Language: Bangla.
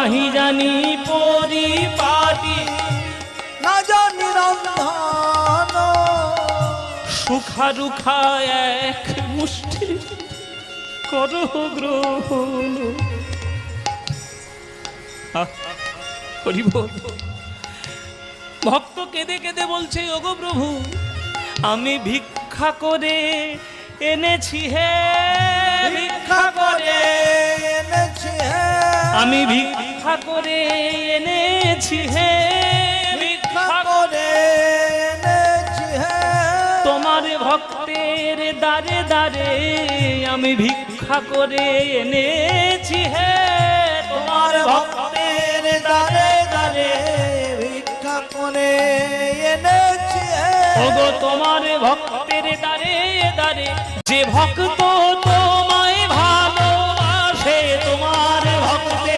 নাহি জানি পরিপাটি, না জানি রন্ধন, সুখা রুখা এক মুষ্টি করো গ্রহণ। ভক্ত কেঁদে কেঁদে বলছে, ওগো প্রভু আমি ভিক্ষা করে এনেছি হে, ভিক্ষা করে এনেছি হে, আমি ভিক্ষা করে এনেছি হে, ভিক্ষা করে এনেছি হে, তোমার ভক্তের দ্বারে দ্বারে আমি ভিক্ষা করে এনেছি হে, তোমার ভক্তের দ্বারে দ্বারে ভিক্ষা করে এনেছি হে। ওগো তোমার ভক্তের দ্বারে দ্বারে যে ভক্ত তো